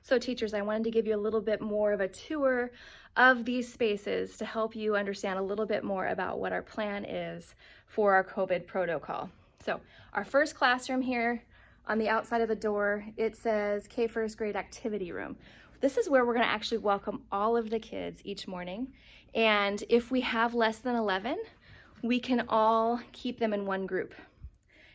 So teachers, I wanted to give you a little bit more of a tour of these spaces to help you understand a little bit more about what our plan is for our COVID protocol. So our first classroom here on the outside of the door, it says K-1st grade activity room. This is where we're going to actually welcome all of the kids each morning. And if we have less than 11, we can all keep them in one group.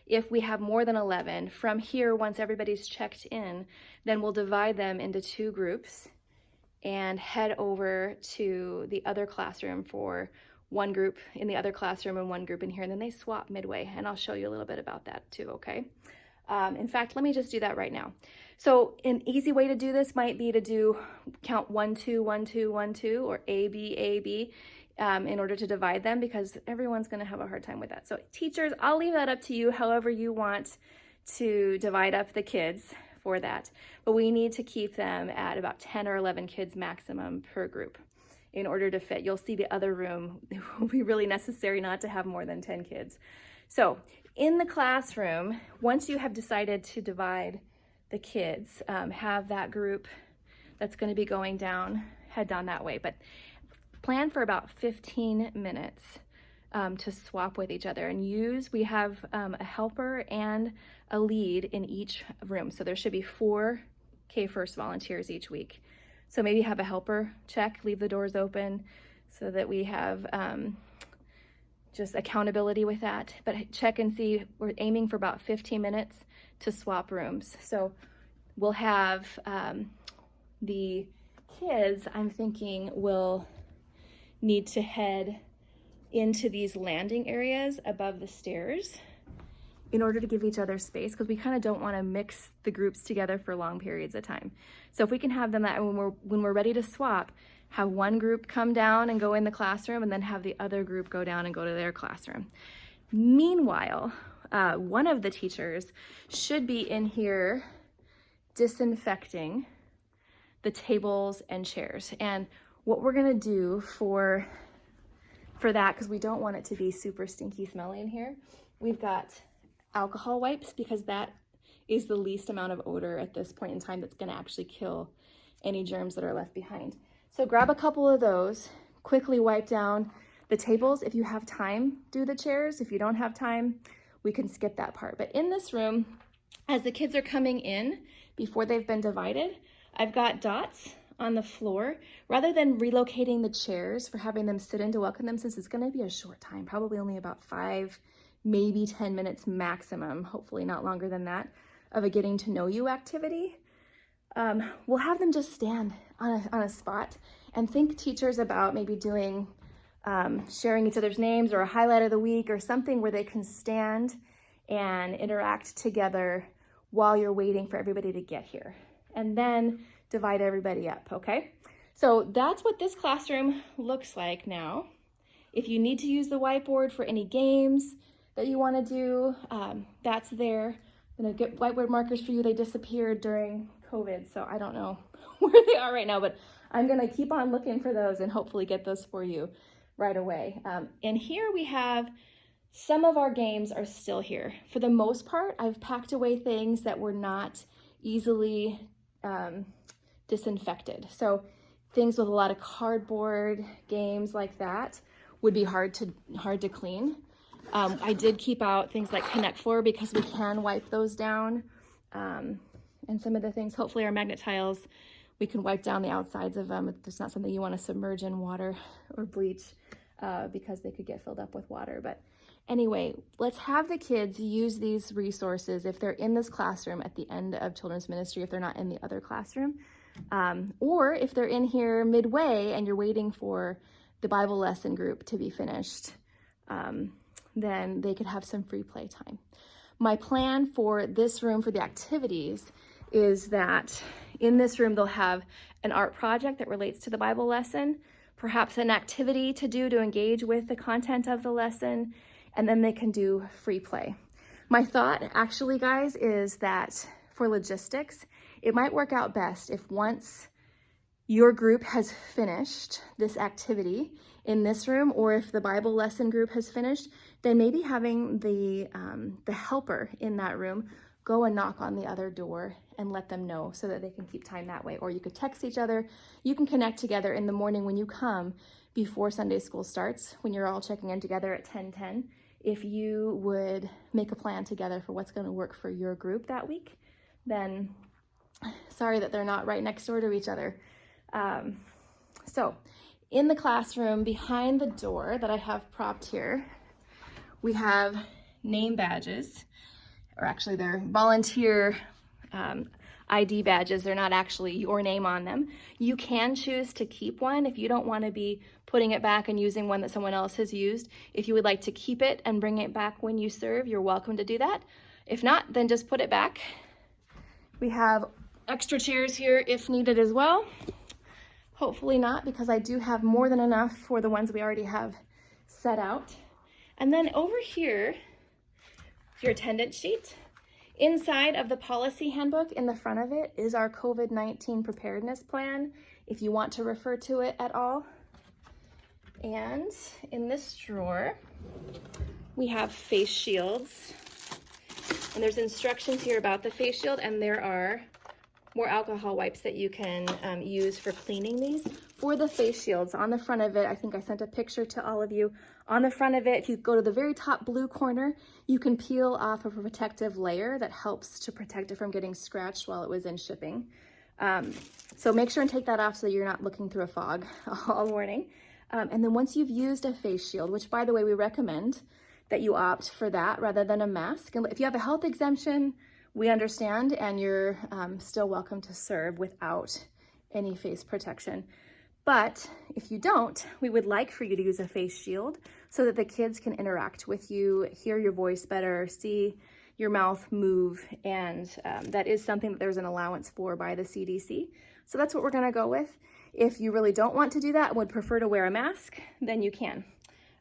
If we have more than 11, from here, once everybody's checked in, then we'll divide them into two groups and head over to the other classroom for one group in the other classroom and one group in here, and then they swap midway, and I'll show you a little bit about that too, okay? In fact, let me just do that right now. So an easy way to do this might be to count 1, 2, 1, 2, 1, 2, or A, B, A, B, in order to divide them, because everyone's going to have a hard time with that. So teachers, I'll leave that up to you however you want to divide up the kids for that. But we need to keep them at about 10 or 11 kids maximum per group in order to fit. You'll see the other room, it will be really necessary not to have more than 10 kids. So in the classroom, once you have decided to divide the kids, have that group that's going to be going down, head down that way. But plan for about 15 minutes to swap with each other and we have a helper and a lead in each room. So there should be 4 K-1st volunteers each week. So maybe have a helper check, leave the doors open so that we have just accountability with that. But check and see, we're aiming for about 15 minutes to swap rooms. So we'll have the kids, I'm thinking, will need to head into these landing areas above the stairs in order to give each other space, because we kind of don't want to mix the groups together for long periods of time. So if we can have them that when we're ready to swap, have one group come down and go in the classroom and then have the other group go down and go to their classroom. Meanwhile, one of the teachers should be in here disinfecting the tables and chairs. And what we're gonna do for that, because we don't want it to be super stinky smelly in here, we've got alcohol wipes, because that is the least amount of odor at this point in time that's gonna actually kill any germs that are left behind. So grab a couple of those, quickly wipe down the tables. If you have time, do the chairs. If you don't have time, we can skip that part. But in this room, as the kids are coming in, before they've been divided, I've got dots on the floor. Rather than relocating the chairs for having them sit in to welcome them, since it's gonna be a short time, probably only about 5, maybe 10 minutes maximum, hopefully not longer than that, of a getting to know you activity, we'll have them just stand on a spot, and think, teachers, about maybe doing, sharing each other's names or a highlight of the week or something where they can stand and interact together while you're waiting for everybody to get here. And then divide everybody up, okay? So that's what this classroom looks like now. If you need to use the whiteboard for any games that you want to do, that's there. I'm gonna get whiteboard markers for you. They disappeared during COVID, so I don't know where they are right now, but I'm gonna keep on looking for those and hopefully get those for you right away. And here we have some of our games are still here. For the most part, I've packed away things that were not easily disinfected. So things with a lot of cardboard, games like that, would be hard to clean. I did keep out things like Connect Four, because we can wipe those down. And some of the things, hopefully our magnet tiles, we can wipe down the outsides of them if there's not something you want to submerge in water or bleach, because they could get filled up with water. But anyway, let's have the kids use these resources if they're in this classroom at the end of children's ministry, if they're not in the other classroom, or if they're in here midway and you're waiting for the Bible lesson group to be finished, then they could have some free play time. My plan for this room for the activities is that in this room they'll have an art project that relates to the Bible lesson, perhaps an activity to do to engage with the content of the lesson, and then they can do free play. My thought actually, guys, is that for logistics, it might work out best if once your group has finished this activity in this room, or if the Bible lesson group has finished, then maybe having the helper in that room go and knock on the other door and let them know so that they can keep time that way. Or you could text each other. You can connect together in the morning when you come before Sunday school starts, when you're all checking in together at 10:10. If you would make a plan together for what's going to work for your group that week, then sorry that they're not right next door to each other. So in the classroom behind the door that I have propped here, we have name badges, or actually they're volunteer ID badges. They're not actually your name on them. You can choose to keep one if you don't want to be putting it back and using one that someone else has used. If you would like to keep it and bring it back when you serve, you're welcome to do that. If not, then just put it back. We have extra chairs here if needed as well. Hopefully not, because I do have more than enough for the ones we already have set out. And then over here, your attendance sheet. Inside of the policy handbook, in the front of it, is our COVID-19 preparedness plan, if you want to refer to it at all. And in this drawer, we have face shields. And there's instructions here about the face shield, and there are more alcohol wipes that you can use for cleaning these. For the face shields, on the front of it, I think I sent a picture to all of you. On the front of it, if you go to the very top blue corner, you can peel off a protective layer that helps to protect it from getting scratched while it was in shipping. So make sure and take that off so that you're not looking through a fog all morning. And then once you've used a face shield, which by the way, we recommend that you opt for that rather than a mask. And if you have a health exemption, we understand, and you're still welcome to serve without any face protection. But if you don't, we would like for you to use a face shield so that the kids can interact with you, hear your voice better, see your mouth move, and that is something that there's an allowance for by the CDC. So that's what we're gonna go with. If you really don't want to do that and would prefer to wear a mask, then you can.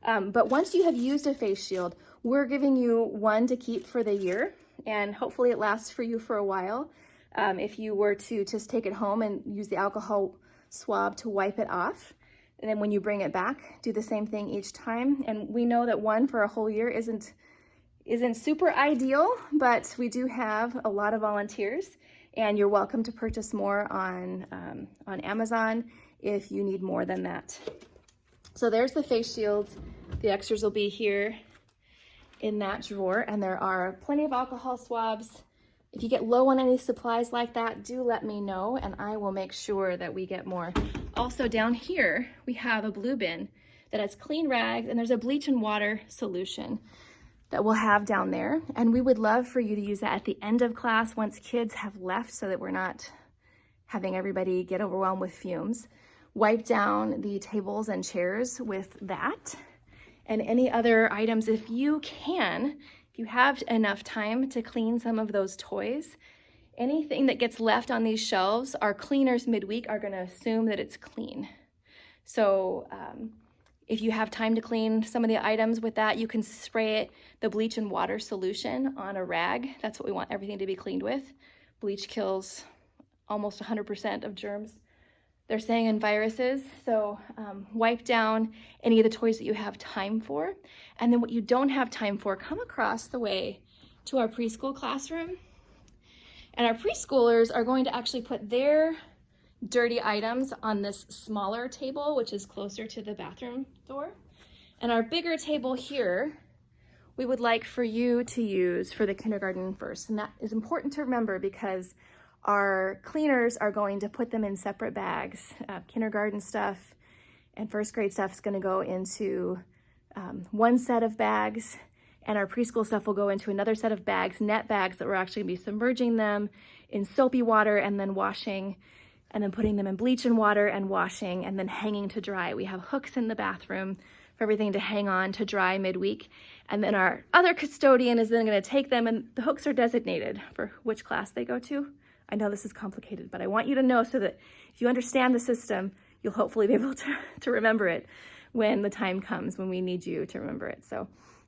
But once you have used a face shield, we're giving you one to keep for the year, and hopefully it lasts for you for a while. If you were to just take it home and use the alcohol swab to wipe it off, and then when you bring it back, do the same thing each time. And we know that one for a whole year isn't super ideal, but we do have a lot of volunteers, and you're welcome to purchase more on Amazon if you need more than that. So there's the face shields. The extras will be here in that drawer, and there are plenty of alcohol swabs. If you get low on any supplies like that, do let me know, and I will make sure that we get more. Also down here, we have a blue bin that has clean rags, and there's a bleach and water solution that we'll have down there. And we would love for you to use that at the end of class once kids have left, so that we're not having everybody get overwhelmed with fumes. Wipe down the tables and chairs with that, and any other items if you can. If you have enough time to clean some of those toys, anything that gets left on these shelves, our cleaners midweek are going to assume that it's clean. So if you have time to clean some of the items with that, you can spray it, the bleach and water solution, on a rag. That's what we want everything to be cleaned with. Bleach kills almost 100% of germs, they're saying, in viruses. So wipe down any of the toys that you have time for. And then what you don't have time for, come across the way to our preschool classroom. And our preschoolers are going to actually put their dirty items on this smaller table, which is closer to the bathroom door. And our bigger table here, we would like for you to use for the kindergarten first. And that is important to remember, because our cleaners are going to put them in separate bags. Kindergarten stuff and first grade stuff is going to go into one set of bags, and our preschool stuff will go into another set of bags, net bags, that we're actually going to be submerging them in soapy water and then washing, and then putting them in bleach and water and washing, and then hanging to dry. We have hooks in the bathroom for everything to hang on to dry midweek. And then our other custodian is then going to take them, and the hooks are designated for which class they go to. I know this is complicated, but I want you to know so that if you understand the system, you'll hopefully be able to remember it when the time comes when we need you to remember it. So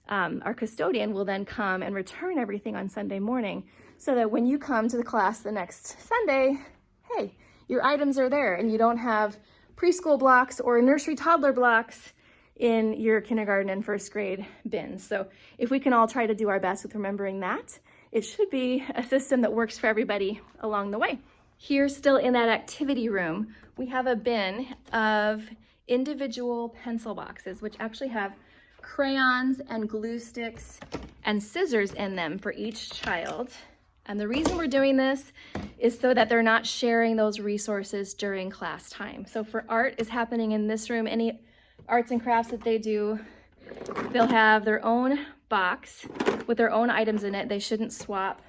our custodian will then come and return everything on Sunday morning, so that when you come to the class the next Sunday, hey, your items are there and you don't have preschool blocks or nursery toddler blocks in your kindergarten and first grade bins. So if we can all try to do our best with remembering that, it should be a system that works for everybody along the way. Here, still in that activity room, we have a bin of individual pencil boxes, which actually have crayons and glue sticks and scissors in them for each child. And the reason we're doing this is so that they're not sharing those resources during class time. So for art is happening in this room, any arts and crafts that they do, they'll have their own box with their own items in it. They shouldn't swap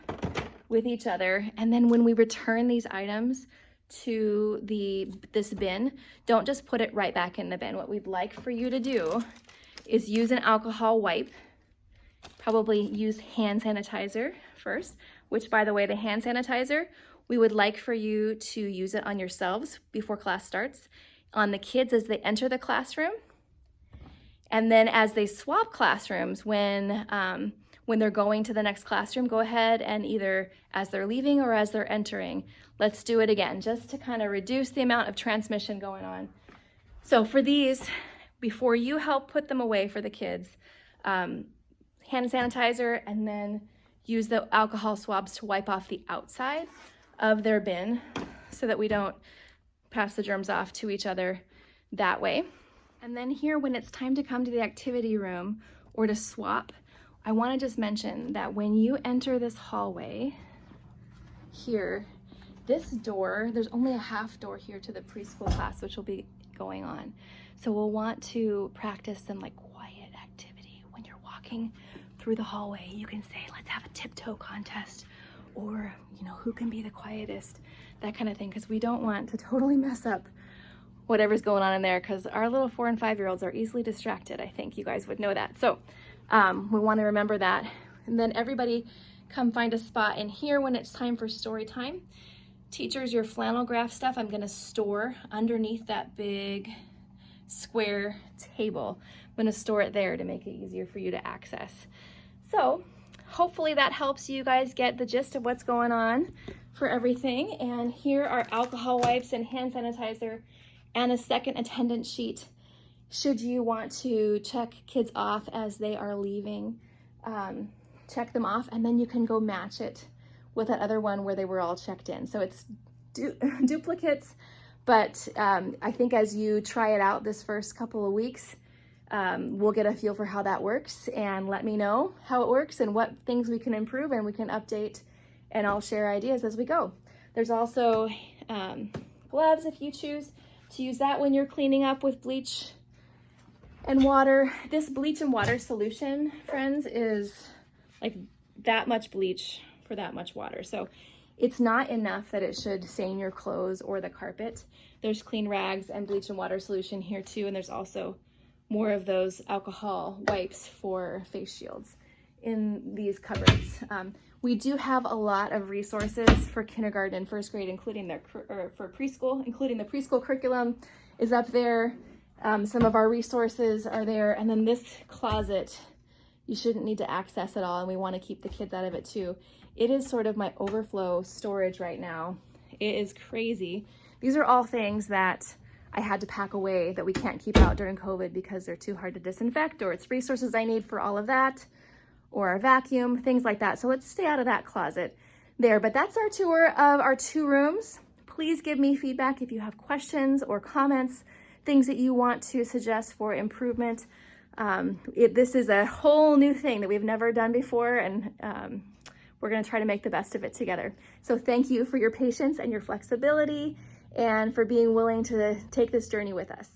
with each other. And then when we return these items to this bin, don't just put it right back in the bin. What we'd like for you to do is use an alcohol wipe, probably use hand sanitizer first, which, by the way, the hand sanitizer, we would like for you to use it on yourselves before class starts, on the kids as they enter the classroom, and then as they swap classrooms, when they're going to the next classroom, go ahead and either as they're leaving or as they're entering, let's do it again, just to kind of reduce the amount of transmission going on. So for these, before you help put them away for the kids, hand sanitizer, and then use the alcohol swabs to wipe off the outside of their bin so that we don't pass the germs off to each other that way. And then here, when it's time to come to the activity room or to swap, I want to just mention that when you enter this hallway here, this door, there's only a half door here to the preschool class, which will be going on. So we'll want to practice some like quiet activity. When you're walking through the hallway, you can say, let's have a tiptoe contest, or, you know, who can be the quietest, that kind of thing, because we don't want to totally mess up whatever's going on in there, because our little 4- and 5-year-olds are easily distracted. I think you guys would know that. So we want to remember that. And then everybody come find a spot in here when it's time for story time. Teachers, your flannel graph stuff I'm going to store underneath that big square table. I'm going to store it there to make it easier for you to access. So hopefully that helps you guys get the gist of what's going on for everything. And here are alcohol wipes and hand sanitizer and a second attendance sheet should you want to check kids off as they are leaving. Check them off, and then you can go match it with that other one where they were all checked in. So it's duplicates, but I think as you try it out this first couple of weeks, we'll get a feel for how that works, and let me know how it works and what things we can improve, and we can update, and I'll share ideas as we go. There's also gloves if you choose to use that when you're cleaning up with bleach and water. This bleach and water solution, friends, is like that much bleach for that much water. So it's not enough that it should stain your clothes or the carpet. There's clean rags and bleach and water solution here too, and there's also more of those alcohol wipes for face shields in these cupboards. We do have a lot of resources for kindergarten and first grade, including for preschool, including the preschool curriculum is up there. Some of our resources are there, and then this closet, you shouldn't need to access at all, and we want to keep the kids out of it too. It is sort of my overflow storage right now. It is crazy. These are all things that I had to pack away that we can't keep out during COVID because they're too hard to disinfect, or it's resources I need for all of that, or our vacuum, things like that. So let's stay out of that closet there. But that's our tour of our 2 rooms. Please give me feedback if you have questions or comments, things that you want to suggest for improvement. This is a whole new thing that we've never done before, and we're going to try to make the best of it together. So thank you for your patience and your flexibility, and for being willing to take this journey with us.